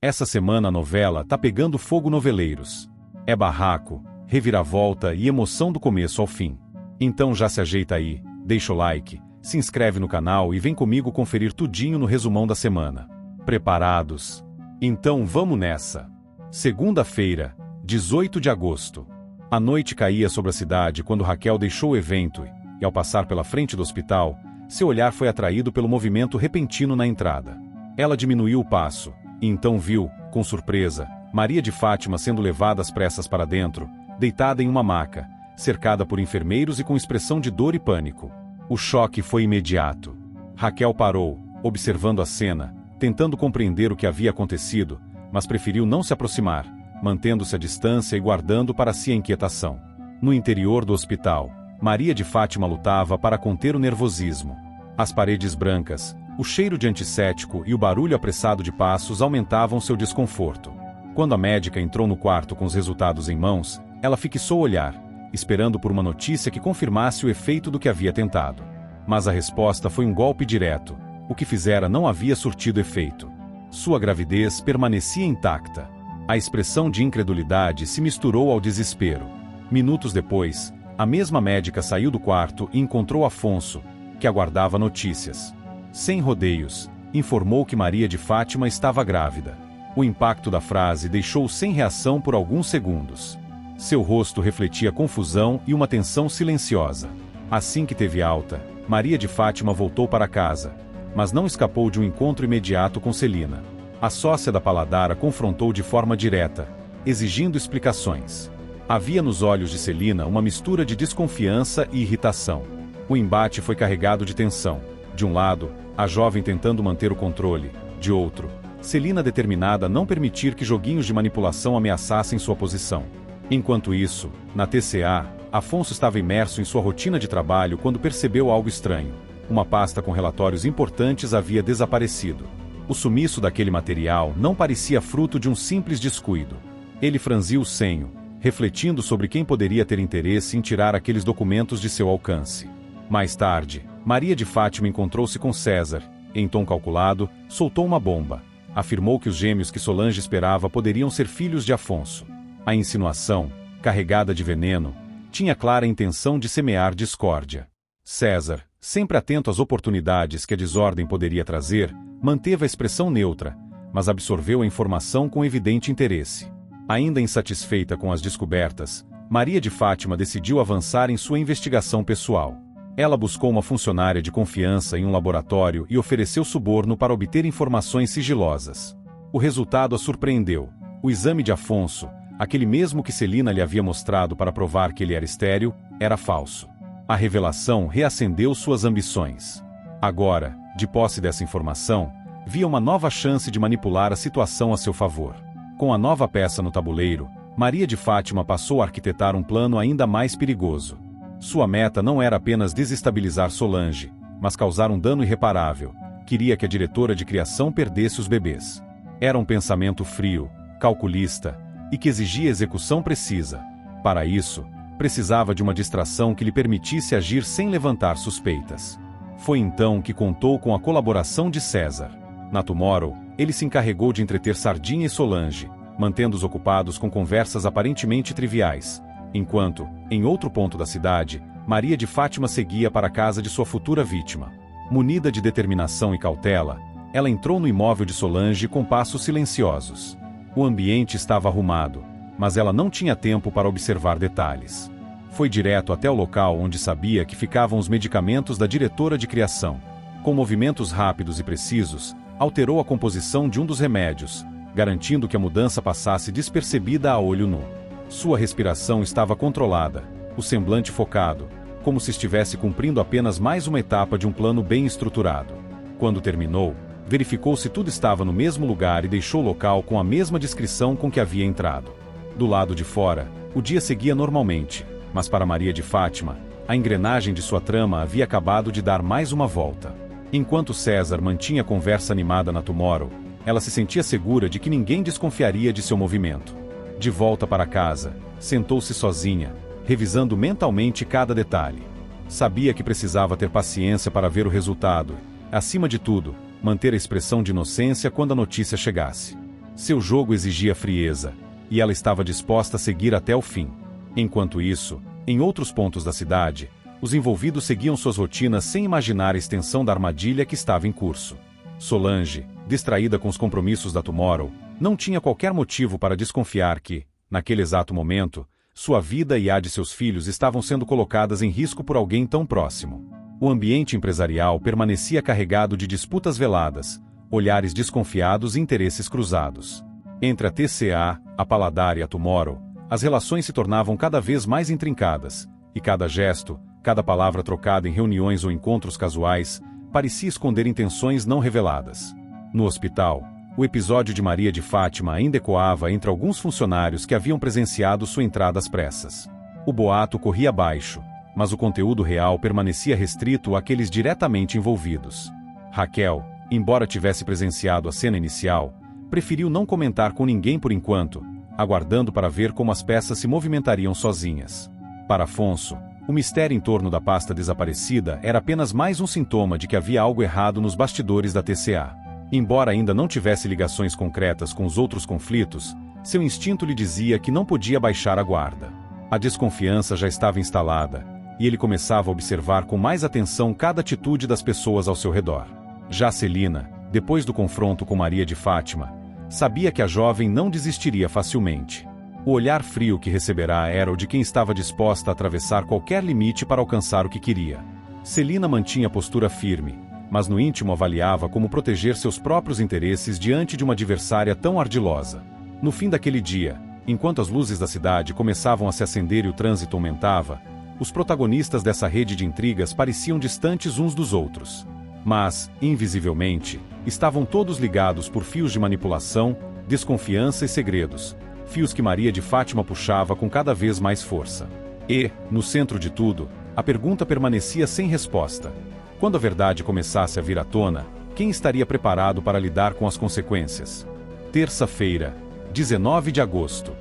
Essa semana a novela tá pegando fogo noveleiros. É barraco, reviravolta e emoção do começo ao fim. Então já se ajeita aí, deixa o like, se inscreve no canal e vem comigo conferir tudinho no resumão da semana. Preparados? Então vamos nessa! Segunda-feira, 18 de agosto. A noite caía sobre a cidade quando Raquel deixou o evento e, ao passar pela frente do hospital, seu olhar foi atraído pelo movimento repentino na entrada. Ela diminuiu o passo, e então viu, com surpresa, Maria de Fátima sendo levada às pressas para dentro, deitada em uma maca, cercada por enfermeiros e com expressão de dor e pânico. O choque foi imediato. Raquel parou, observando a cena, tentando compreender o que havia acontecido, mas preferiu não se aproximar, mantendo-se à distância e guardando para si a inquietação. No interior do hospital, Maria de Fátima lutava para conter o nervosismo. As paredes brancas, o cheiro de antisséptico e o barulho apressado de passos aumentavam seu desconforto. Quando a médica entrou no quarto com os resultados em mãos, ela fixou o olhar, esperando por uma notícia que confirmasse o efeito do que havia tentado. Mas a resposta foi um golpe direto. O que fizera não havia surtido efeito. Sua gravidez permanecia intacta. A expressão de incredulidade se misturou ao desespero. Minutos depois, a mesma médica saiu do quarto e encontrou Afonso, que aguardava notícias. Sem rodeios, informou que Maria de Fátima estava grávida. O impacto da frase deixou-o sem reação por alguns segundos. Seu rosto refletia confusão e uma tensão silenciosa. Assim que teve alta, Maria de Fátima voltou para casa, mas não escapou de um encontro imediato com Celina. A sócia da Paladar a confrontou de forma direta, exigindo explicações. Havia nos olhos de Celina uma mistura de desconfiança e irritação. O embate foi carregado de tensão. De um lado, a jovem tentando manter o controle. De outro, Celina determinada a não permitir que joguinhos de manipulação ameaçassem sua posição. Enquanto isso, na TCA, Afonso estava imerso em sua rotina de trabalho quando percebeu algo estranho. Uma pasta com relatórios importantes havia desaparecido. O sumiço daquele material não parecia fruto de um simples descuido. Ele franziu o senho, refletindo sobre quem poderia ter interesse em tirar aqueles documentos de seu alcance. Mais tarde, Maria de Fátima encontrou-se com César, e, em tom calculado, soltou uma bomba. Afirmou que os gêmeos que Solange esperava poderiam ser filhos de Afonso. A insinuação, carregada de veneno, tinha clara intenção de semear discórdia. César, sempre atento às oportunidades que a desordem poderia trazer, manteve a expressão neutra, mas absorveu a informação com evidente interesse. Ainda insatisfeita com as descobertas, Maria de Fátima decidiu avançar em sua investigação pessoal. Ela buscou uma funcionária de confiança em um laboratório e ofereceu suborno para obter informações sigilosas. O resultado a surpreendeu. O exame de Afonso, aquele mesmo que Celina lhe havia mostrado para provar que ele era estéril, era falso. A revelação reacendeu suas ambições. Agora, de posse dessa informação, via uma nova chance de manipular a situação a seu favor. Com a nova peça no tabuleiro, Maria de Fátima passou a arquitetar um plano ainda mais perigoso. Sua meta não era apenas desestabilizar Solange, mas causar um dano irreparável. Queria que a diretora de criação perdesse os bebês. Era um pensamento frio, calculista, e que exigia execução precisa. Para isso, precisava de uma distração que lhe permitisse agir sem levantar suspeitas. Foi então que contou com a colaboração de César. Na Tomorrow, ele se encarregou de entreter Sardinha e Solange, mantendo-os ocupados com conversas aparentemente triviais, enquanto, em outro ponto da cidade, Maria de Fátima seguia para a casa de sua futura vítima. Munida de determinação e cautela, ela entrou no imóvel de Solange com passos silenciosos. O ambiente estava arrumado, mas ela não tinha tempo para observar detalhes. Foi direto até o local onde sabia que ficavam os medicamentos da diretora de criação. Com movimentos rápidos e precisos, alterou a composição de um dos remédios, garantindo que a mudança passasse despercebida a olho nu. Sua respiração estava controlada, o semblante focado, como se estivesse cumprindo apenas mais uma etapa de um plano bem estruturado. Quando terminou, verificou se tudo estava no mesmo lugar e deixou o local com a mesma descrição com que havia entrado. Do lado de fora, o dia seguia normalmente, mas para Maria de Fátima, a engrenagem de sua trama havia acabado de dar mais uma volta. Enquanto César mantinha a conversa animada na Tomorrow, ela se sentia segura de que ninguém desconfiaria de seu movimento. De volta para casa, sentou-se sozinha, revisando mentalmente cada detalhe. Sabia que precisava ter paciência para ver o resultado, acima de tudo, manter a expressão de inocência quando a notícia chegasse. Seu jogo exigia frieza, e ela estava disposta a seguir até o fim. Enquanto isso, em outros pontos da cidade, os envolvidos seguiam suas rotinas sem imaginar a extensão da armadilha que estava em curso. Solange, distraída com os compromissos da Tomorrow, não tinha qualquer motivo para desconfiar que, naquele exato momento, sua vida e a de seus filhos estavam sendo colocadas em risco por alguém tão próximo. O ambiente empresarial permanecia carregado de disputas veladas, olhares desconfiados e interesses cruzados. Entre a TCA, a Paladar e a Tomorrow, as relações se tornavam cada vez mais intrincadas, e cada gesto, cada palavra trocada em reuniões ou encontros casuais, parecia esconder intenções não reveladas. No hospital, o episódio de Maria de Fátima ainda ecoava entre alguns funcionários que haviam presenciado sua entrada às pressas. O boato corria abaixo, mas o conteúdo real permanecia restrito àqueles diretamente envolvidos. Raquel, embora tivesse presenciado a cena inicial, preferiu não comentar com ninguém por enquanto, aguardando para ver como as peças se movimentariam sozinhas. Para Afonso, o mistério em torno da pasta desaparecida era apenas mais um sintoma de que havia algo errado nos bastidores da TCA. Embora ainda não tivesse ligações concretas com os outros conflitos, seu instinto lhe dizia que não podia baixar a guarda. A desconfiança já estava instalada, e ele começava a observar com mais atenção cada atitude das pessoas ao seu redor. Já Celina, depois do confronto com Maria de Fátima, sabia que a jovem não desistiria facilmente. O olhar frio que receberá era o de quem estava disposta a atravessar qualquer limite para alcançar o que queria. Celina mantinha postura firme, mas no íntimo avaliava como proteger seus próprios interesses diante de uma adversária tão ardilosa. No fim daquele dia, enquanto as luzes da cidade começavam a se acender e o trânsito aumentava, os protagonistas dessa rede de intrigas pareciam distantes uns dos outros. Mas, invisivelmente, estavam todos ligados por fios de manipulação, desconfiança e segredos, fios que Maria de Fátima puxava com cada vez mais força. E, no centro de tudo, a pergunta permanecia sem resposta. Quando a verdade começasse a vir à tona, quem estaria preparado para lidar com as consequências? Terça-feira, 19 de agosto.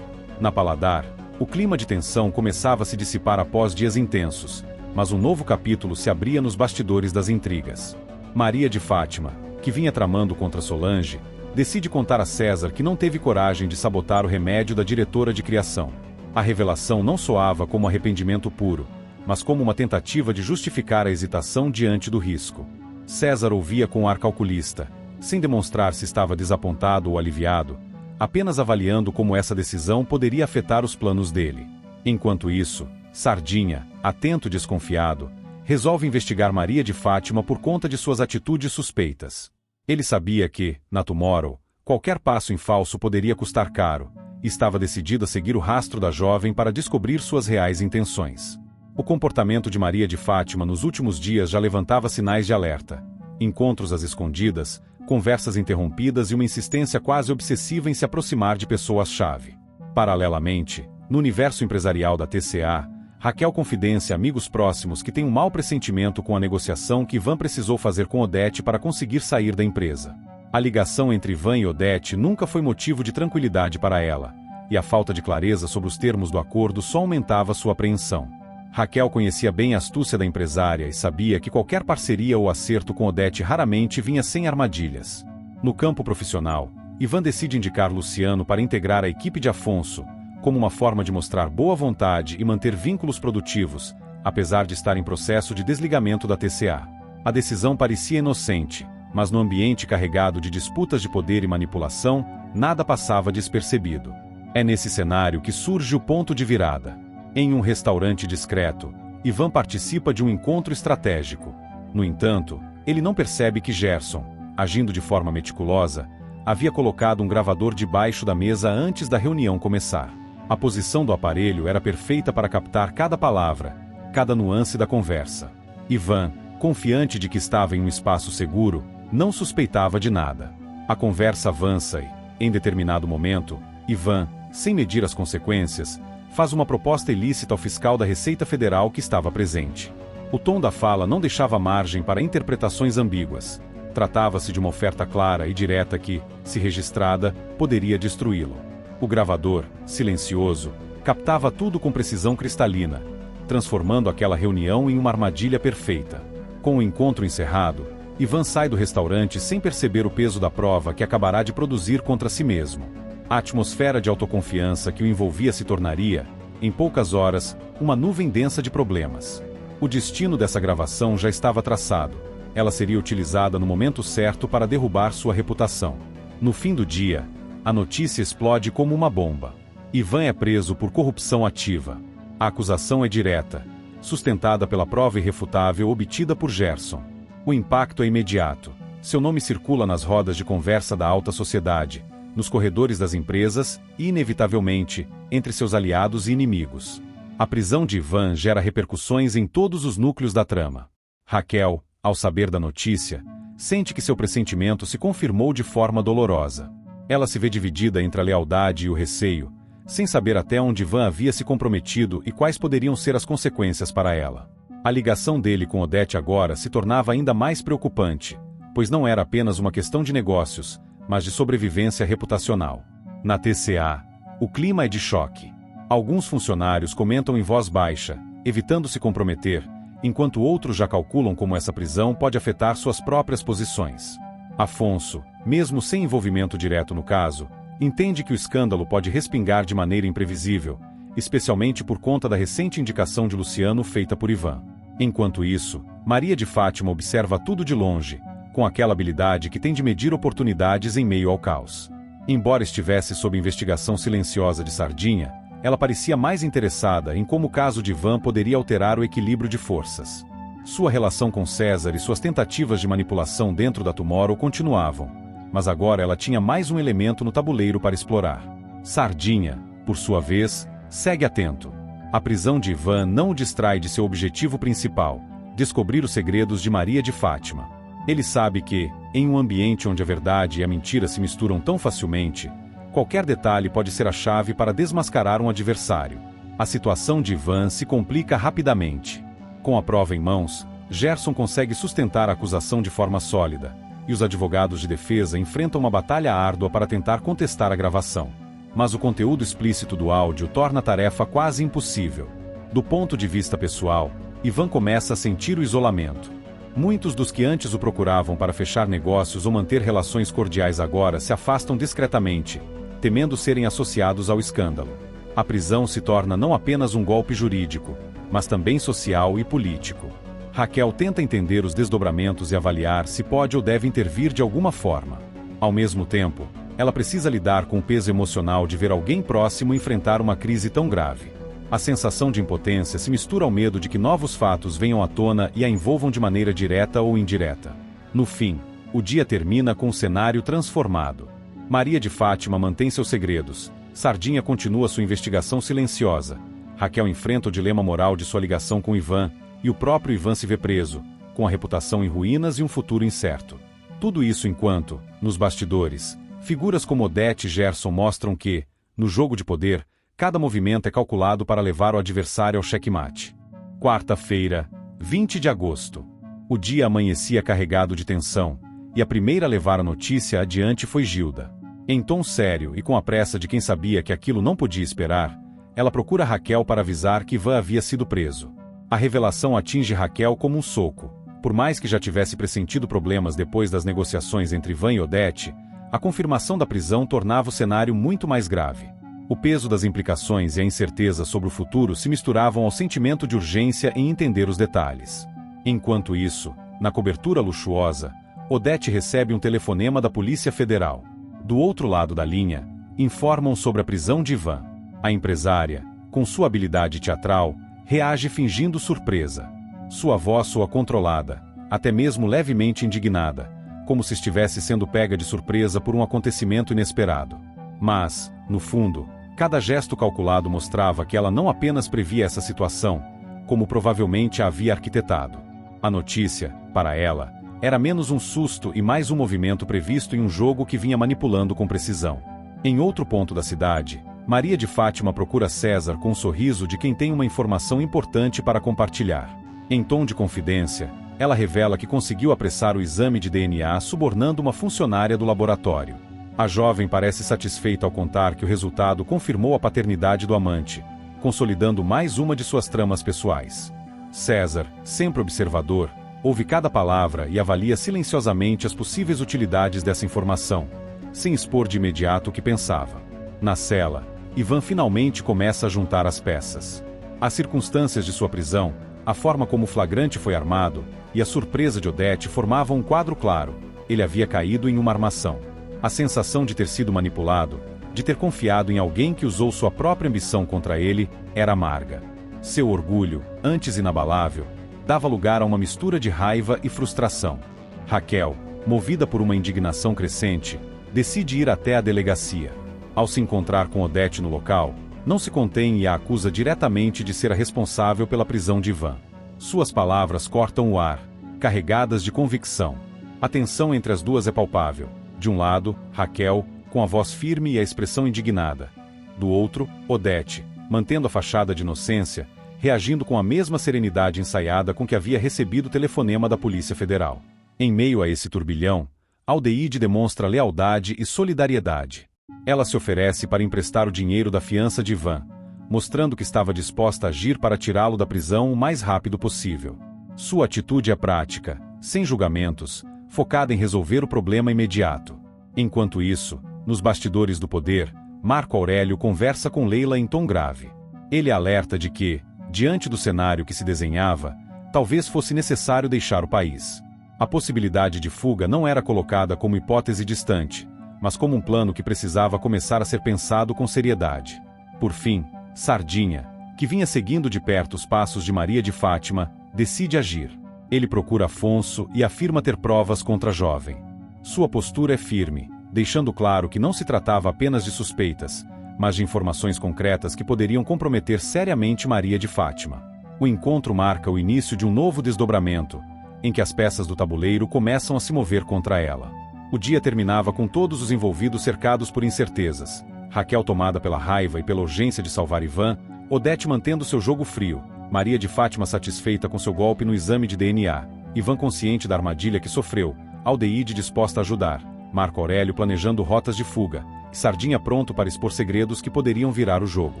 Na Paladar, o clima de tensão começava a se dissipar após dias intensos, mas um novo capítulo se abria nos bastidores das intrigas. Maria de Fátima, que vinha tramando contra Solange, decide contar a César que não teve coragem de sabotar o remédio da diretora de criação. A revelação não soava como arrependimento puro, mas como uma tentativa de justificar a hesitação diante do risco. César ouvia com ar calculista, sem demonstrar se estava desapontado ou aliviado, apenas avaliando como essa decisão poderia afetar os planos dele. Enquanto isso, Sardinha, atento e desconfiado, resolve investigar Maria de Fátima por conta de suas atitudes suspeitas. Ele sabia que, na Tomorrow, qualquer passo em falso poderia custar caro, e estava decidido a seguir o rastro da jovem para descobrir suas reais intenções. O comportamento de Maria de Fátima nos últimos dias já levantava sinais de alerta. Encontros às escondidas, conversas interrompidas e uma insistência quase obsessiva em se aproximar de pessoas-chave. Paralelamente, no universo empresarial da TCA, Raquel confidencia a amigos próximos que tem um mau pressentimento com a negociação que Ivan precisou fazer com Odete para conseguir sair da empresa. A ligação entre Ivan e Odete nunca foi motivo de tranquilidade para ela, e a falta de clareza sobre os termos do acordo só aumentava sua apreensão. Raquel conhecia bem a astúcia da empresária e sabia que qualquer parceria ou acerto com Odete raramente vinha sem armadilhas. No campo profissional, Ivan decide indicar Luciano para integrar a equipe de Afonso, como uma forma de mostrar boa vontade e manter vínculos produtivos, apesar de estar em processo de desligamento da TCA. A decisão parecia inocente, mas no ambiente carregado de disputas de poder e manipulação, nada passava despercebido. É nesse cenário que surge o ponto de virada. Em um restaurante discreto, Ivan participa de um encontro estratégico. No entanto, ele não percebe que Gerson, agindo de forma meticulosa, havia colocado um gravador debaixo da mesa antes da reunião começar. A posição do aparelho era perfeita para captar cada palavra, cada nuance da conversa. Ivan, confiante de que estava em um espaço seguro, não suspeitava de nada. A conversa avança e, em determinado momento, Ivan, sem medir as consequências, faz uma proposta ilícita ao fiscal da Receita Federal que estava presente. O tom da fala não deixava margem para interpretações ambíguas. Tratava-se de uma oferta clara e direta que, se registrada, poderia destruí-lo. O gravador, silencioso, captava tudo com precisão cristalina, transformando aquela reunião em uma armadilha perfeita. Com o encontro encerrado, Ivan sai do restaurante sem perceber o peso da prova que acabará de produzir contra si mesmo. A atmosfera de autoconfiança que o envolvia se tornaria, em poucas horas, uma nuvem densa de problemas. O destino dessa gravação já estava traçado. Ela seria utilizada no momento certo para derrubar sua reputação. No fim do dia, a notícia explode como uma bomba. Ivan é preso por corrupção ativa. A acusação é direta, sustentada pela prova irrefutável obtida por Gerson. O impacto é imediato. Seu nome circula nas rodas de conversa da alta sociedade, nos corredores das empresas e, inevitavelmente, entre seus aliados e inimigos. A prisão de Ivan gera repercussões em todos os núcleos da trama. Raquel, ao saber da notícia, sente que seu pressentimento se confirmou de forma dolorosa. Ela se vê dividida entre a lealdade e o receio, sem saber até onde Ivan havia se comprometido e quais poderiam ser as consequências para ela. A ligação dele com Odete agora se tornava ainda mais preocupante, pois não era apenas uma questão de negócios, mas de sobrevivência reputacional. Na TCA, o clima é de choque. Alguns funcionários comentam em voz baixa, evitando se comprometer, enquanto outros já calculam como essa prisão pode afetar suas próprias posições. Afonso, mesmo sem envolvimento direto no caso, entende que o escândalo pode respingar de maneira imprevisível, especialmente por conta da recente indicação de Luciano feita por Ivan. Enquanto isso, Maria de Fátima observa tudo de longe, com aquela habilidade que tem de medir oportunidades em meio ao caos. Embora estivesse sob investigação silenciosa de Sardinha, ela parecia mais interessada em como o caso de Ivan poderia alterar o equilíbrio de forças. Sua relação com César e suas tentativas de manipulação dentro da Tomorrow continuavam, mas agora ela tinha mais um elemento no tabuleiro para explorar. Sardinha, por sua vez, segue atento. A prisão de Ivan não o distrai de seu objetivo principal, descobrir os segredos de Maria de Fátima. Ele sabe que, em um ambiente onde a verdade e a mentira se misturam tão facilmente, qualquer detalhe pode ser a chave para desmascarar um adversário. A situação de Ivan se complica rapidamente. Com a prova em mãos, Gerson consegue sustentar a acusação de forma sólida, e os advogados de defesa enfrentam uma batalha árdua para tentar contestar a gravação. Mas o conteúdo explícito do áudio torna a tarefa quase impossível. Do ponto de vista pessoal, Ivan começa a sentir o isolamento. Muitos dos que antes o procuravam para fechar negócios ou manter relações cordiais agora se afastam discretamente, temendo serem associados ao escândalo. A prisão se torna não apenas um golpe jurídico, mas também social e político. Raquel tenta entender os desdobramentos e avaliar se pode ou deve intervir de alguma forma. Ao mesmo tempo, ela precisa lidar com o peso emocional de ver alguém próximo enfrentar uma crise tão grave. A sensação de impotência se mistura ao medo de que novos fatos venham à tona e a envolvam de maneira direta ou indireta. No fim, o dia termina com um cenário transformado. Maria de Fátima mantém seus segredos, Sardinha continua sua investigação silenciosa, Raquel enfrenta o dilema moral de sua ligação com Ivan, e o próprio Ivan se vê preso, com a reputação em ruínas e um futuro incerto. Tudo isso enquanto, nos bastidores, figuras como Odete e Gerson mostram que, no jogo de poder, cada movimento é calculado para levar o adversário ao xeque-mate. Quarta-feira, 20 de agosto. O dia amanhecia carregado de tensão, e a primeira a levar a notícia adiante foi Gilda. Em tom sério e com a pressa de quem sabia que aquilo não podia esperar, ela procura Raquel para avisar que Ivan havia sido preso. A revelação atinge Raquel como um soco. Por mais que já tivesse pressentido problemas depois das negociações entre Ivan e Odete, a confirmação da prisão tornava o cenário muito mais grave. O peso das implicações e a incerteza sobre o futuro se misturavam ao sentimento de urgência em entender os detalhes. Enquanto isso, na cobertura luxuosa, Odete recebe um telefonema da Polícia Federal. Do outro lado da linha, informam sobre a prisão de Ivan. A empresária, com sua habilidade teatral, reage fingindo surpresa. Sua voz soa controlada, até mesmo levemente indignada, como se estivesse sendo pega de surpresa por um acontecimento inesperado. Mas, no fundo, cada gesto calculado mostrava que ela não apenas previa essa situação, como provavelmente a havia arquitetado. A notícia, para ela, era menos um susto e mais um movimento previsto em um jogo que vinha manipulando com precisão. Em outro ponto da cidade, Maria de Fátima procura César com um sorriso de quem tem uma informação importante para compartilhar. Em tom de confidência, ela revela que conseguiu apressar o exame de DNA subornando uma funcionária do laboratório. A jovem parece satisfeita ao contar que o resultado confirmou a paternidade do amante, consolidando mais uma de suas tramas pessoais. César, sempre observador, Ouve cada palavra e avalia silenciosamente as possíveis utilidades dessa informação, sem expor de imediato o que pensava. Na cela, Ivan finalmente começa a juntar as peças. As circunstâncias de sua prisão, a forma como o flagrante foi armado e a surpresa de Odete formavam um quadro claro. Ele havia caído em uma armação. A sensação de ter sido manipulado, de ter confiado em alguém que usou sua própria ambição contra ele, era amarga. Seu orgulho, antes inabalável, dava lugar a uma mistura de raiva e frustração. Raquel, movida por uma indignação crescente, decide ir até a delegacia. Ao se encontrar com Odete no local, não se contém e a acusa diretamente de ser a responsável pela prisão de Ivan. Suas palavras cortam o ar, carregadas de convicção. A tensão entre as duas é palpável. De um lado, Raquel, com a voz firme e a expressão indignada. Do outro, Odete, mantendo a fachada de inocência, reagindo com a mesma serenidade ensaiada com que havia recebido o telefonema da Polícia Federal. Em meio a esse turbilhão, Aldeide demonstra lealdade e solidariedade. Ela se oferece para emprestar o dinheiro da fiança de Ivan, mostrando que estava disposta a agir para tirá-lo da prisão o mais rápido possível. Sua atitude é prática, sem julgamentos, focada em resolver o problema imediato. Enquanto isso, nos bastidores do poder, Marco Aurélio conversa com Leila em tom grave. Ele alerta de que, diante do cenário que se desenhava, talvez fosse necessário deixar o país. A possibilidade de fuga não era colocada como hipótese distante, mas como um plano que precisava começar a ser pensado com seriedade. Por fim, Sardinha, que vinha seguindo de perto os passos de Maria de Fátima, decide agir. Ele procura Afonso e afirma ter provas contra a jovem. Sua postura é firme, deixando claro que não se tratava apenas de suspeitas, mas de informações concretas que poderiam comprometer seriamente Maria de Fátima. O encontro marca o início de um novo desdobramento, em que as peças do tabuleiro começam a se mover contra ela. O dia terminava com todos os envolvidos cercados por incertezas. Raquel tomada pela raiva e pela urgência de salvar Ivan, Odete mantendo seu jogo frio, Maria de Fátima satisfeita com seu golpe no exame de DNA, Ivan consciente da armadilha que sofreu, Aldeide disposta a ajudar, Marco Aurélio planejando rotas de fuga, e Sardinha pronto para expor segredos que poderiam virar o jogo.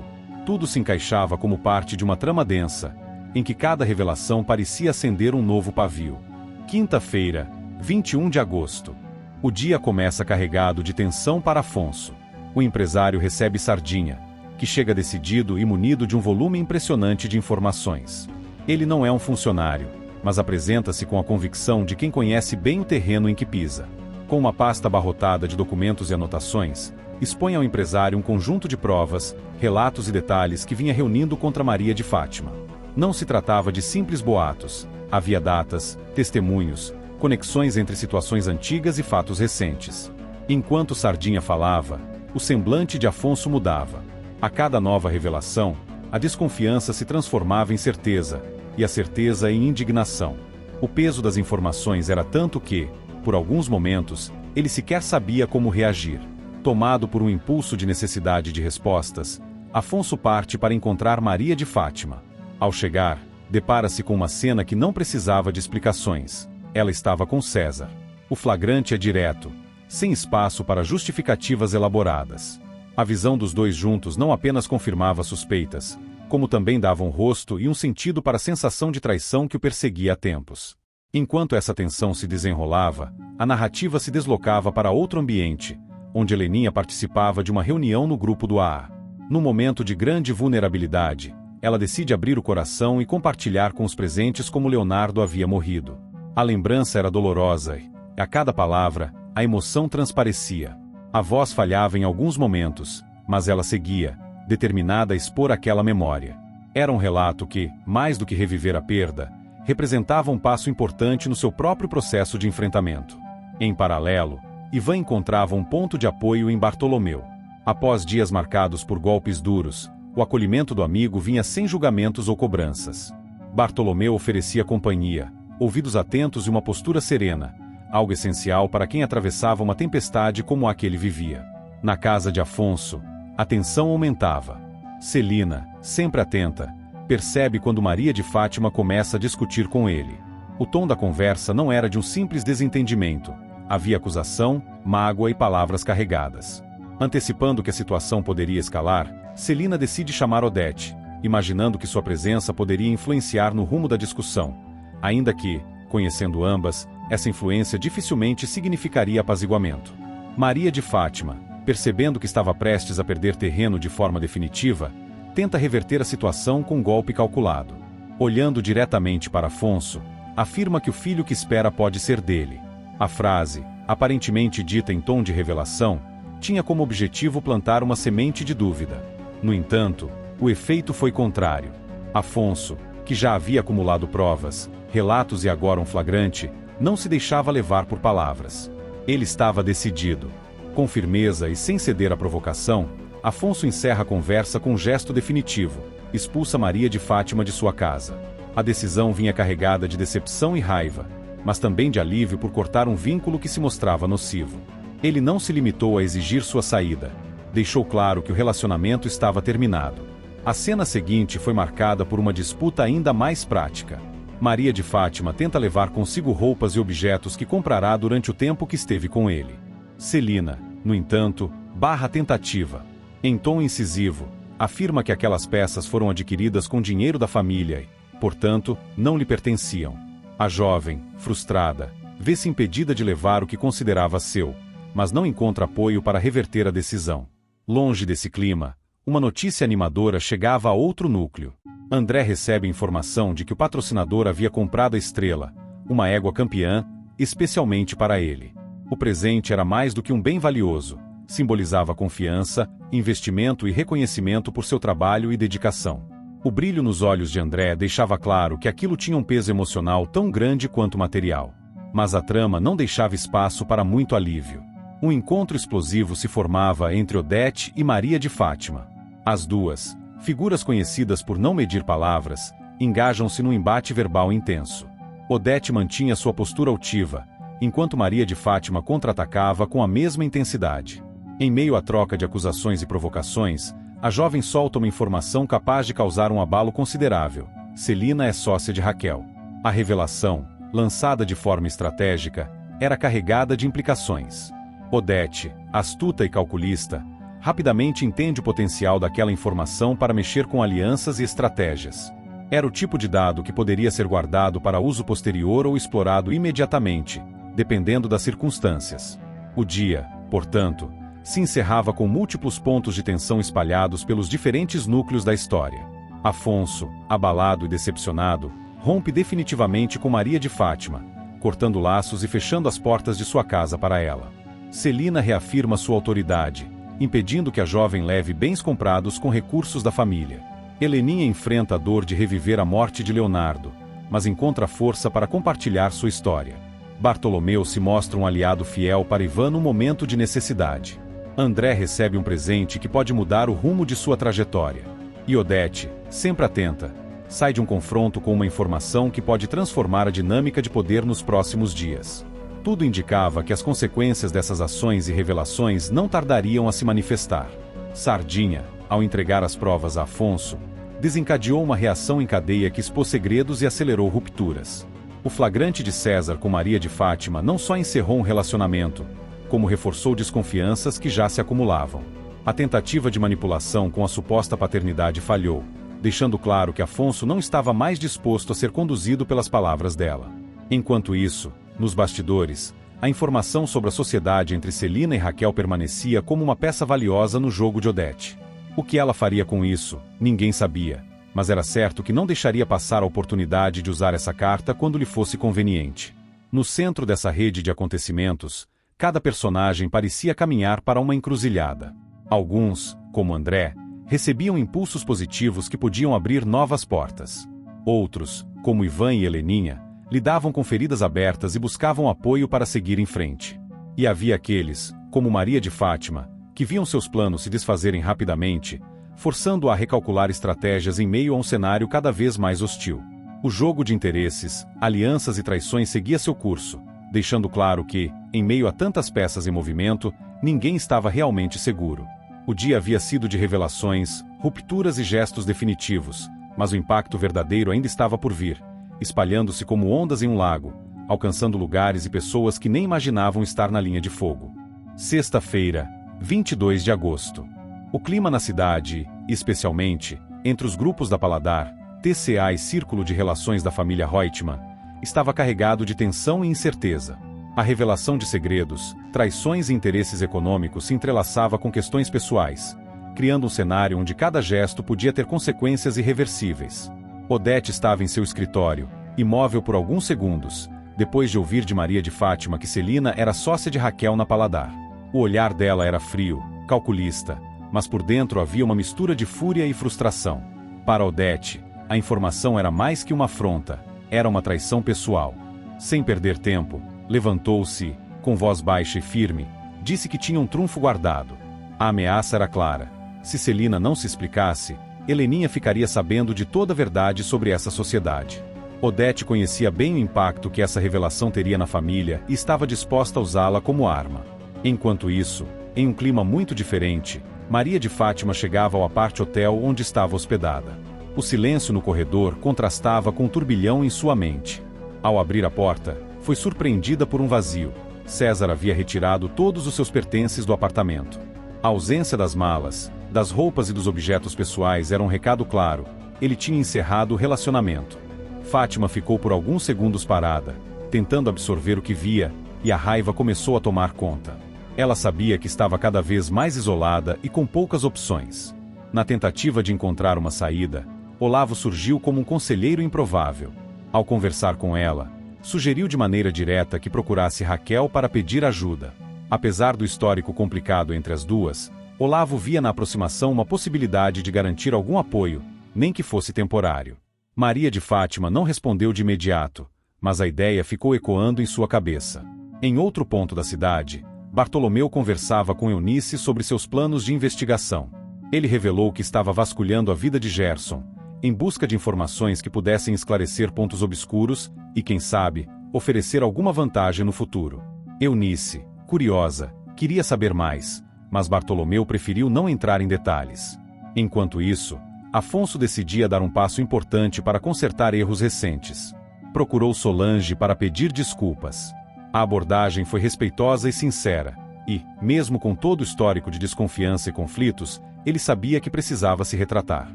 Tudo se encaixava como parte de uma trama densa, em que cada revelação parecia acender um novo pavio. Quinta-feira, 21 de agosto. O dia começa carregado de tensão para Afonso. O empresário recebe Sardinha, que chega decidido e munido de um volume impressionante de informações. Ele não é um funcionário, mas apresenta-se com a convicção de quem conhece bem o terreno em que pisa. Com uma pasta abarrotada de documentos e anotações, expõe ao empresário um conjunto de provas, relatos e detalhes que vinha reunindo contra Maria de Fátima. Não se tratava de simples boatos, havia datas, testemunhos, conexões entre situações antigas e fatos recentes. Enquanto Sardinha falava, o semblante de Afonso mudava. A cada nova revelação, a desconfiança se transformava em certeza, e a certeza em indignação. O peso das informações era tanto que, por alguns momentos, ele sequer sabia como reagir. Tomado por um impulso de necessidade de respostas, Afonso parte para encontrar Maria de Fátima. Ao chegar, depara-se com uma cena que não precisava de explicações. Ela estava com César. O flagrante é direto, sem espaço para justificativas elaboradas. A visão dos dois juntos não apenas confirmava suspeitas, como também dava um rosto e um sentido para a sensação de traição que o perseguia há tempos. Enquanto essa tensão se desenrolava, a narrativa se deslocava para outro ambiente, onde Heleninha participava de uma reunião no grupo do AA. Num momento de grande vulnerabilidade, ela decide abrir o coração e compartilhar com os presentes como Leonardo havia morrido. A lembrança era dolorosa e, a cada palavra, a emoção transparecia. A voz falhava em alguns momentos, mas ela seguia, determinada a expor aquela memória. Era um relato que, mais do que reviver a perda, representava um passo importante no seu próprio processo de enfrentamento. Em paralelo, Ivan encontrava um ponto de apoio em Bartolomeu. Após dias marcados por golpes duros, o acolhimento do amigo vinha sem julgamentos ou cobranças. Bartolomeu oferecia companhia, ouvidos atentos e uma postura serena, algo essencial para quem atravessava uma tempestade como a que ele vivia. Na casa de Afonso, a tensão aumentava. Celina, sempre atenta, percebe quando Maria de Fátima começa a discutir com ele. O tom da conversa não era de um simples desentendimento. Havia acusação, mágoa e palavras carregadas. Antecipando que a situação poderia escalar, Celina decide chamar Odete, imaginando que sua presença poderia influenciar no rumo da discussão, ainda que, Conhecendo ambas, essa influência dificilmente significaria apaziguamento. Maria de Fátima, percebendo que estava prestes a perder terreno de forma definitiva, tenta reverter a situação com um golpe calculado. Olhando diretamente para Afonso, afirma que o filho que espera pode ser dele. A frase, aparentemente dita em tom de revelação, tinha como objetivo plantar uma semente de dúvida. No entanto, o efeito foi contrário. Afonso, que já havia acumulado provas, relatos e agora um flagrante, não se deixava levar por palavras. Ele estava decidido. Com firmeza e sem ceder à provocação, Afonso encerra a conversa com um gesto definitivo: expulsa Maria de Fátima de sua casa. A decisão vinha carregada de decepção e raiva, mas também de alívio por cortar um vínculo que se mostrava nocivo. Ele não se limitou a exigir sua saída. Deixou claro que o relacionamento estava terminado. A cena seguinte foi marcada por uma disputa ainda mais prática. Maria de Fátima tenta levar consigo roupas e objetos que comprará durante o tempo que esteve com ele. Celina, no entanto, barra a tentativa. Em tom incisivo, afirma que aquelas peças foram adquiridas com dinheiro da família e, portanto, não lhe pertenciam. A jovem, frustrada, vê-se impedida de levar o que considerava seu, mas não encontra apoio para reverter a decisão. Longe desse clima, uma notícia animadora chegava a outro núcleo. André recebe informação de que o patrocinador havia comprado a Estrela, uma égua campeã, especialmente para ele. O presente era mais do que um bem valioso, simbolizava confiança, investimento e reconhecimento por seu trabalho e dedicação. O brilho nos olhos de André deixava claro que aquilo tinha um peso emocional tão grande quanto material. Mas a trama não deixava espaço para muito alívio. Um encontro explosivo se formava entre Odete e Maria de Fátima. As duas, figuras conhecidas por não medir palavras, engajam-se num embate verbal intenso. Odete mantinha sua postura altiva, enquanto Maria de Fátima contra-atacava com a mesma intensidade. Em meio à troca de acusações e provocações, a jovem solta uma informação capaz de causar um abalo considerável: Celina é sócia de Raquel. A revelação, lançada de forma estratégica, era carregada de implicações. Odete, astuta e calculista, rapidamente entende o potencial daquela informação para mexer com alianças e estratégias. Era o tipo de dado que poderia ser guardado para uso posterior ou explorado imediatamente, dependendo das circunstâncias. O dia, portanto, se encerrava com múltiplos pontos de tensão espalhados pelos diferentes núcleos da história. Afonso, abalado e decepcionado, rompe definitivamente com Maria de Fátima, cortando laços e fechando as portas de sua casa para ela. Celina reafirma sua autoridade, impedindo que a jovem leve bens comprados com recursos da família. Heleninha enfrenta a dor de reviver a morte de Leonardo, mas encontra força para compartilhar sua história. Bartolomeu se mostra um aliado fiel para Ivan no momento de necessidade. André recebe um presente que pode mudar o rumo de sua trajetória. E Odete, sempre atenta, sai de um confronto com uma informação que pode transformar a dinâmica de poder nos próximos dias. Tudo indicava que as consequências dessas ações e revelações não tardariam a se manifestar. Sardinha, ao entregar as provas a Afonso, desencadeou uma reação em cadeia que expôs segredos e acelerou rupturas. O flagrante de César com Maria de Fátima não só encerrou um relacionamento, como reforçou desconfianças que já se acumulavam. A tentativa de manipulação com a suposta paternidade falhou, deixando claro que Afonso não estava mais disposto a ser conduzido pelas palavras dela. Enquanto isso, nos bastidores, a informação sobre a sociedade entre Celina e Raquel permanecia como uma peça valiosa no jogo de Odete. O que ela faria com isso, ninguém sabia, mas era certo que não deixaria passar a oportunidade de usar essa carta quando lhe fosse conveniente. No centro dessa rede de acontecimentos, cada personagem parecia caminhar para uma encruzilhada. Alguns, como André, recebiam impulsos positivos que podiam abrir novas portas. Outros, como Ivan e Heleninha, lidavam com feridas abertas e buscavam apoio para seguir em frente. E havia aqueles, como Maria de Fátima, que viam seus planos se desfazerem rapidamente, forçando-a a recalcular estratégias em meio a um cenário cada vez mais hostil. O jogo de interesses, alianças e traições seguia seu curso, deixando claro que, em meio a tantas peças em movimento, ninguém estava realmente seguro. O dia havia sido de revelações, rupturas e gestos definitivos, mas o impacto verdadeiro ainda estava por vir, espalhando-se como ondas em um lago, alcançando lugares e pessoas que nem imaginavam estar na linha de fogo. Sexta-feira, 22 de agosto. O clima na cidade, especialmente entre os grupos da Paladar, TCA e Círculo de Relações da família Reutemann, estava carregado de tensão e incerteza. A revelação de segredos, traições e interesses econômicos se entrelaçava com questões pessoais, criando um cenário onde cada gesto podia ter consequências irreversíveis. Odete estava em seu escritório, imóvel por alguns segundos, depois de ouvir de Maria de Fátima que Celina era sócia de Raquel na Paladar. O olhar dela era frio, calculista, mas por dentro havia uma mistura de fúria e frustração. Para Odete, a informação era mais que uma afronta, era uma traição pessoal. Sem perder tempo, levantou-se, com voz baixa e firme, disse que tinha um trunfo guardado. A ameaça era clara. Se Celina não se explicasse, Heleninha ficaria sabendo de toda a verdade sobre essa sociedade. Odete conhecia bem o impacto que essa revelação teria na família e estava disposta a usá-la como arma. Enquanto isso, em um clima muito diferente, Maria de Fátima chegava ao apart hotel onde estava hospedada. O silêncio no corredor contrastava com um turbilhão em sua mente. Ao abrir a porta, foi surpreendida por um vazio. César havia retirado todos os seus pertences do apartamento. A ausência das malas, das roupas e dos objetos pessoais era um recado claro. Ele tinha encerrado o relacionamento. Fátima ficou por alguns segundos parada, tentando absorver o que via, e a raiva começou a tomar conta. Ela sabia que estava cada vez mais isolada e com poucas opções. Na tentativa de encontrar uma saída, Olavo surgiu como um conselheiro improvável. Ao conversar com ela, sugeriu de maneira direta que procurasse Raquel para pedir ajuda. Apesar do histórico complicado entre as duas, Olavo via na aproximação uma possibilidade de garantir algum apoio, nem que fosse temporário. Maria de Fátima não respondeu de imediato, mas a ideia ficou ecoando em sua cabeça. Em outro ponto da cidade, Bartolomeu conversava com Eunice sobre seus planos de investigação. Ele revelou que estava vasculhando a vida de Gerson, em busca de informações que pudessem esclarecer pontos obscuros e, quem sabe, oferecer alguma vantagem no futuro. Eunice, curiosa, queria saber mais, mas Bartolomeu preferiu não entrar em detalhes. Enquanto isso, Afonso decidia dar um passo importante para consertar erros recentes. Procurou Solange para pedir desculpas. A abordagem foi respeitosa e sincera, e, mesmo com todo o histórico de desconfiança e conflitos, ele sabia que precisava se retratar.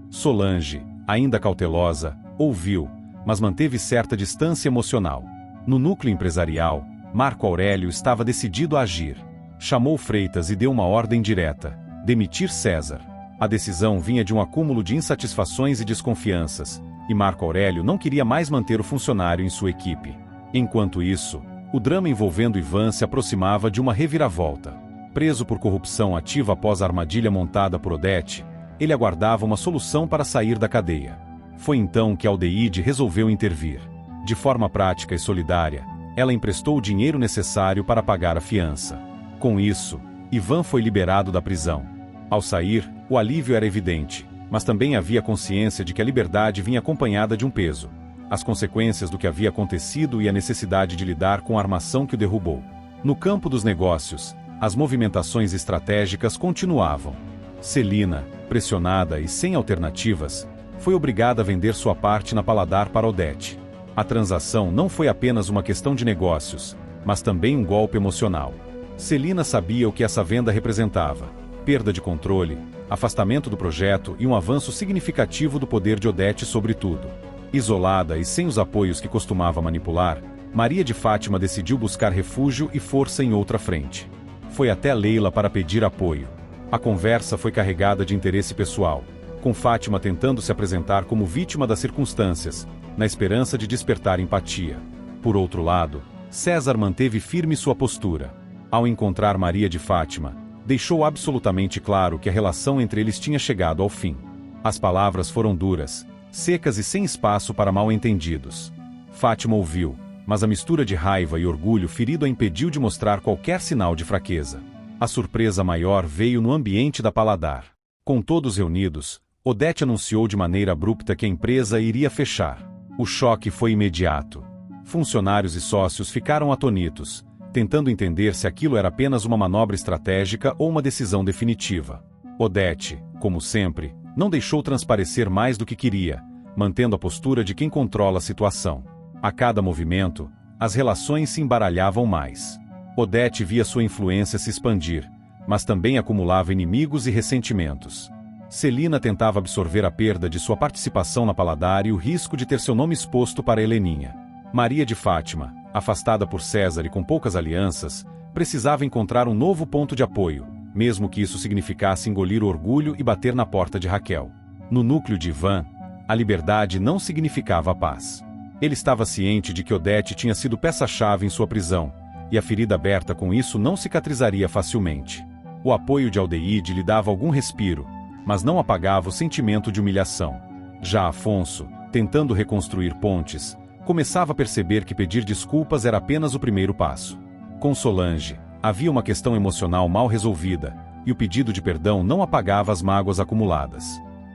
Solange, ainda cautelosa, ouviu, mas manteve certa distância emocional. No núcleo empresarial, Marco Aurélio estava decidido a agir. Chamou Freitas e deu uma ordem direta: demitir César. A decisão vinha de um acúmulo de insatisfações e desconfianças, e Marco Aurélio não queria mais manter o funcionário em sua equipe. Enquanto isso, o drama envolvendo Ivan se aproximava de uma reviravolta. Preso por corrupção ativa após a armadilha montada por Odete, ele aguardava uma solução para sair da cadeia. Foi então que Aldeide resolveu intervir. De forma prática e solidária, ela emprestou o dinheiro necessário para pagar a fiança. Com isso, Ivan foi liberado da prisão. Ao sair, o alívio era evidente, mas também havia consciência de que a liberdade vinha acompanhada de um peso: as consequências do que havia acontecido e a necessidade de lidar com a armação que o derrubou. No campo dos negócios, as movimentações estratégicas continuavam. Celina, pressionada e sem alternativas, foi obrigada a vender sua parte na Paladar para Odete. A transação não foi apenas uma questão de negócios, mas também um golpe emocional. Celina sabia o que essa venda representava: perda de controle, afastamento do projeto e um avanço significativo do poder de Odete sobre tudo. Isolada e sem os apoios que costumava manipular, Maria de Fátima decidiu buscar refúgio e força em outra frente. Foi até Leila para pedir apoio. A conversa foi carregada de interesse pessoal, com Fátima tentando se apresentar como vítima das circunstâncias, na esperança de despertar empatia. Por outro lado, César manteve firme sua postura. Ao encontrar Maria de Fátima, deixou absolutamente claro que a relação entre eles tinha chegado ao fim. As palavras foram duras, secas e sem espaço para mal-entendidos. Fátima ouviu, mas a mistura de raiva e orgulho ferido a impediu de mostrar qualquer sinal de fraqueza. A surpresa maior veio no ambiente da Paladar. Com todos reunidos, Odete anunciou de maneira abrupta que a empresa iria fechar. O choque foi imediato. Funcionários e sócios ficaram atonitos, tentando entender se aquilo era apenas uma manobra estratégica ou uma decisão definitiva. Odete, como sempre, não deixou transparecer mais do que queria, mantendo a postura de quem controla a situação. A cada movimento, as relações se embaralhavam mais. Odete via sua influência se expandir, mas também acumulava inimigos e ressentimentos. Celina tentava absorver a perda de sua participação na Paladar e o risco de ter seu nome exposto para Heleninha. Maria de Fátima, afastada por César e com poucas alianças, precisava encontrar um novo ponto de apoio, mesmo que isso significasse engolir o orgulho e bater na porta de Raquel. No núcleo de Ivan, a liberdade não significava a paz. Ele estava ciente de que Odete tinha sido peça-chave em sua prisão, e a ferida aberta com isso não cicatrizaria facilmente. O apoio de Aldeide lhe dava algum respiro, mas não apagava o sentimento de humilhação. Já Afonso, tentando reconstruir pontes, começava a perceber que pedir desculpas era apenas o primeiro passo. Com Solange, havia uma questão emocional mal resolvida, e o pedido de perdão não apagava as mágoas acumuladas.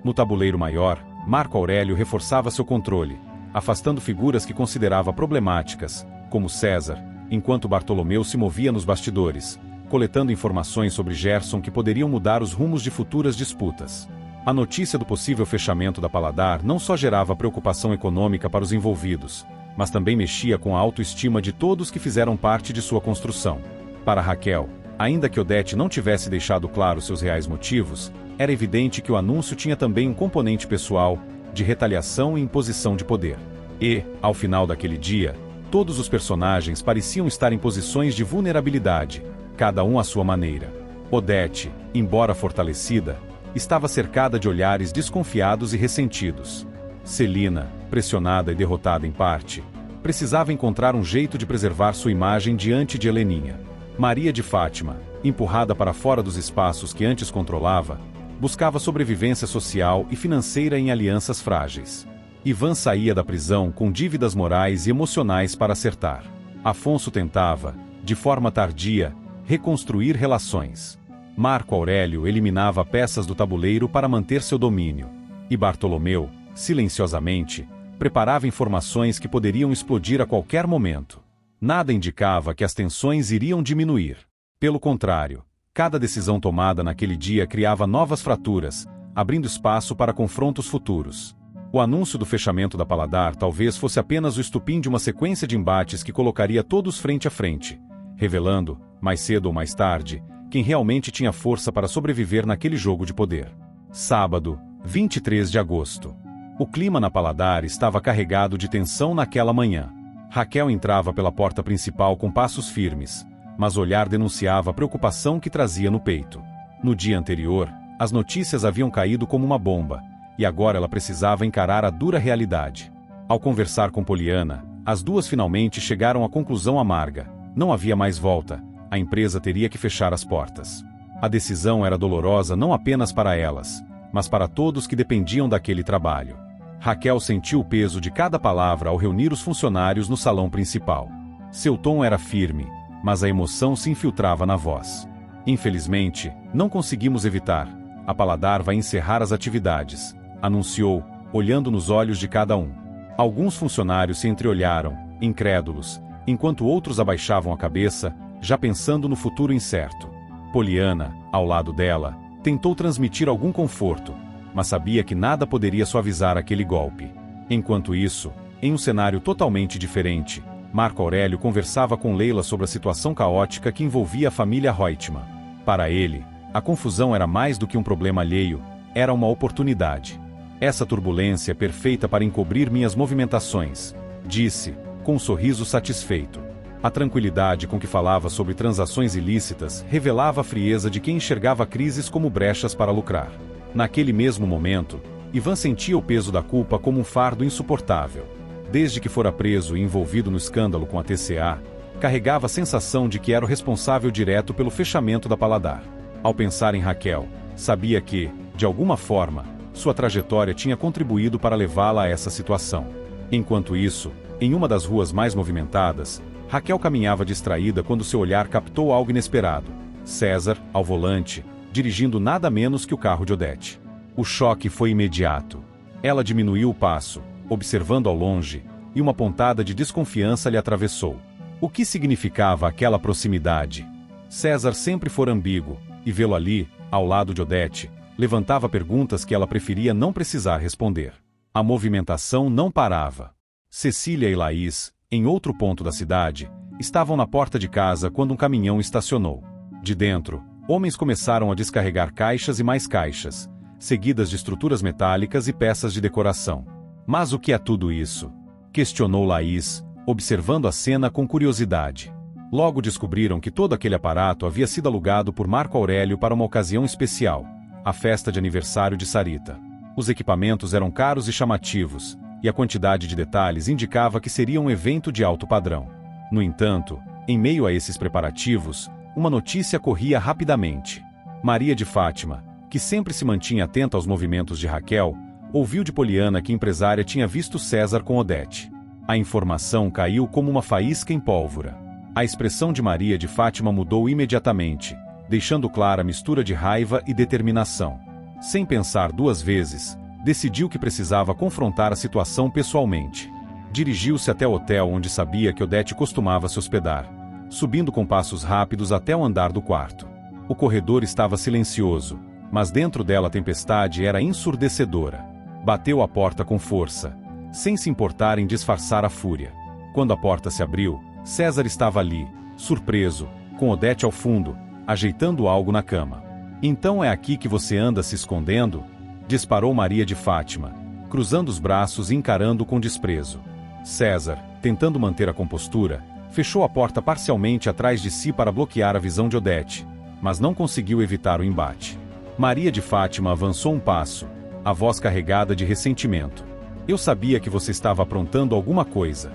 No tabuleiro maior, Marco Aurélio reforçava seu controle, afastando figuras que considerava problemáticas, como César, enquanto Bartolomeu se movia nos bastidores, coletando informações sobre Gerson que poderiam mudar os rumos de futuras disputas. A notícia do possível fechamento da Paladar não só gerava preocupação econômica para os envolvidos, mas também mexia com a autoestima de todos que fizeram parte de sua construção. Para Raquel, ainda que Odete não tivesse deixado claro seus reais motivos, era evidente que o anúncio tinha também um componente pessoal, de retaliação e imposição de poder. E, ao final daquele dia, todos os personagens pareciam estar em posições de vulnerabilidade, cada um à sua maneira. Odete, embora fortalecida, estava cercada de olhares desconfiados e ressentidos. Celina, pressionada e derrotada em parte, precisava encontrar um jeito de preservar sua imagem diante de Heleninha. Maria de Fátima, empurrada para fora dos espaços que antes controlava, buscava sobrevivência social e financeira em alianças frágeis. Ivan saía da prisão com dívidas morais e emocionais para acertar. Afonso tentava, de forma tardia, reconstruir relações. Marco Aurélio eliminava peças do tabuleiro para manter seu domínio. E Bartolomeu, silenciosamente, preparava informações que poderiam explodir a qualquer momento. Nada indicava que as tensões iriam diminuir. Pelo contrário, cada decisão tomada naquele dia criava novas fraturas, abrindo espaço para confrontos futuros. O anúncio do fechamento da Paladar talvez fosse apenas o estupim de uma sequência de embates que colocaria todos frente a frente, revelando, mais cedo ou mais tarde, quem realmente tinha força para sobreviver naquele jogo de poder. Sábado, 23 de agosto. O clima na Paladar estava carregado de tensão naquela manhã. Raquel entrava pela porta principal com passos firmes, mas o olhar denunciava a preocupação que trazia no peito. No dia anterior, as notícias haviam caído como uma bomba, e agora ela precisava encarar a dura realidade. Ao conversar com Poliana, as duas finalmente chegaram à conclusão amarga: não havia mais volta, a empresa teria que fechar as portas. A decisão era dolorosa não apenas para elas, mas para todos que dependiam daquele trabalho. Raquel sentiu o peso de cada palavra ao reunir os funcionários no salão principal. Seu tom era firme, mas a emoção se infiltrava na voz. Infelizmente, não conseguimos evitar. A Paladar vai encerrar as atividades, anunciou, olhando nos olhos de cada um. Alguns funcionários se entreolharam, incrédulos, enquanto outros abaixavam a cabeça, já pensando no futuro incerto. Poliana, ao lado dela, tentou transmitir algum conforto, mas sabia que nada poderia suavizar aquele golpe. Enquanto isso, em um cenário totalmente diferente, Marco Aurélio conversava com Leila sobre a situação caótica que envolvia a família Reutemann. Para ele, a confusão era mais do que um problema alheio, era uma oportunidade. Essa turbulência é perfeita para encobrir minhas movimentações, disse, com um sorriso satisfeito. A tranquilidade com que falava sobre transações ilícitas revelava a frieza de quem enxergava crises como brechas para lucrar. Naquele mesmo momento, Ivan sentia o peso da culpa como um fardo insuportável. Desde que fora preso e envolvido no escândalo com a TCA, carregava a sensação de que era o responsável direto pelo fechamento da Paladar. Ao pensar em Raquel, sabia que, de alguma forma, sua trajetória tinha contribuído para levá-la a essa situação. Enquanto isso, em uma das ruas mais movimentadas, Raquel caminhava distraída quando seu olhar captou algo inesperado. César, ao volante, dirigindo nada menos que o carro de Odete. O choque foi imediato. Ela diminuiu o passo, observando ao longe, e uma pontada de desconfiança lhe atravessou. O que significava aquela proximidade? César sempre fora ambíguo, e vê-lo ali, ao lado de Odete, levantava perguntas que ela preferia não precisar responder. A movimentação não parava. Cecília e Laís, em outro ponto da cidade, estavam na porta de casa quando um caminhão estacionou. De dentro, homens começaram a descarregar caixas e mais caixas, seguidas de estruturas metálicas e peças de decoração. Mas o que é tudo isso? Questionou Laís, observando a cena com curiosidade. Logo descobriram que todo aquele aparato havia sido alugado por Marco Aurélio para uma ocasião especial, a festa de aniversário de Sarita. Os equipamentos eram caros e chamativos, e a quantidade de detalhes indicava que seria um evento de alto padrão. No entanto, em meio a esses preparativos, uma notícia corria rapidamente. Maria de Fátima, que sempre se mantinha atenta aos movimentos de Raquel, ouviu de Poliana que a empresária tinha visto César com Odete. A informação caiu como uma faísca em pólvora. A expressão de Maria de Fátima mudou imediatamente, deixando clara a mistura de raiva e determinação. Sem pensar duas vezes, decidiu que precisava confrontar a situação pessoalmente. Dirigiu-se até o hotel onde sabia que Odete costumava se hospedar, subindo com passos rápidos até o andar do quarto. O corredor estava silencioso, mas dentro dela a tempestade era ensurdecedora. Bateu a porta com força, sem se importar em disfarçar a fúria. Quando a porta se abriu, César estava ali, surpreso, com Odete ao fundo, ajeitando algo na cama. "Então é aqui que você anda se escondendo?" disparou Maria de Fátima, cruzando os braços e encarando com desprezo. César, tentando manter a compostura, fechou a porta parcialmente atrás de si para bloquear a visão de Odete, mas não conseguiu evitar o embate. Maria de Fátima avançou um passo, a voz carregada de ressentimento. "Eu sabia que você estava aprontando alguma coisa.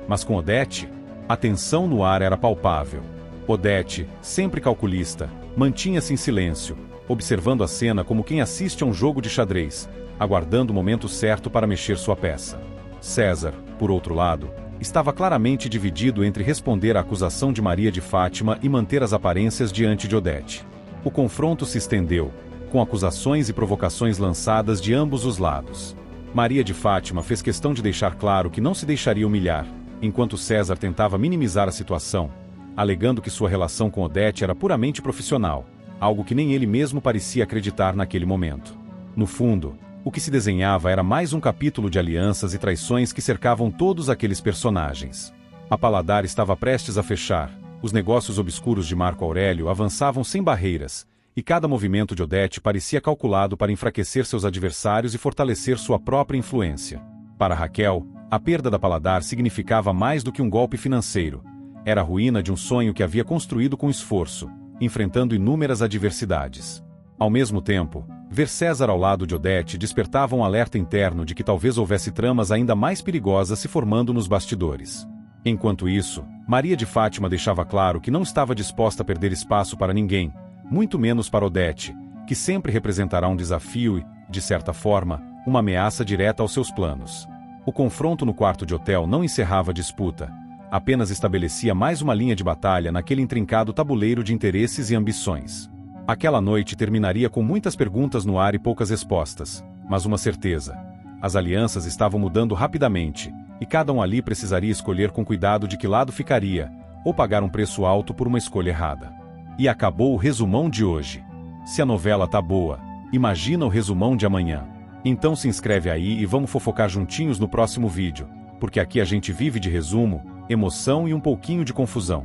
Mas com Odete?" A tensão no ar era palpável. Odete, sempre calculista, mantinha-se em silêncio, observando a cena como quem assiste a um jogo de xadrez, aguardando o momento certo para mexer sua peça. César, por outro lado, estava claramente dividido entre responder à acusação de Maria de Fátima e manter as aparências diante de Odete. O confronto se estendeu, com acusações e provocações lançadas de ambos os lados. Maria de Fátima fez questão de deixar claro que não se deixaria humilhar, enquanto César tentava minimizar a situação, alegando que sua relação com Odete era puramente profissional, algo que nem ele mesmo parecia acreditar naquele momento. No fundo, o que se desenhava era mais um capítulo de alianças e traições que cercavam todos aqueles personagens. A Paladar estava prestes a fechar, os negócios obscuros de Marco Aurélio avançavam sem barreiras, e cada movimento de Odete parecia calculado para enfraquecer seus adversários e fortalecer sua própria influência. Para Raquel, a perda da Paladar significava mais do que um golpe financeiro. Era a ruína de um sonho que havia construído com esforço, enfrentando inúmeras adversidades. Ao mesmo tempo, ver César ao lado de Odete despertava um alerta interno de que talvez houvesse tramas ainda mais perigosas se formando nos bastidores. Enquanto isso, Maria de Fátima deixava claro que não estava disposta a perder espaço para ninguém, muito menos para Odete, que sempre representará um desafio e, de certa forma, uma ameaça direta aos seus planos. O confronto no quarto de hotel não encerrava a disputa, apenas estabelecia mais uma linha de batalha naquele intrincado tabuleiro de interesses e ambições. Aquela noite terminaria com muitas perguntas no ar e poucas respostas, mas uma certeza: as alianças estavam mudando rapidamente, e cada um ali precisaria escolher com cuidado de que lado ficaria, ou pagar um preço alto por uma escolha errada. E acabou o resumão de hoje. Se a novela tá boa, imagina o resumão de amanhã. Então se inscreve aí e vamos fofocar juntinhos no próximo vídeo, porque aqui a gente vive de resumo, emoção e um pouquinho de confusão.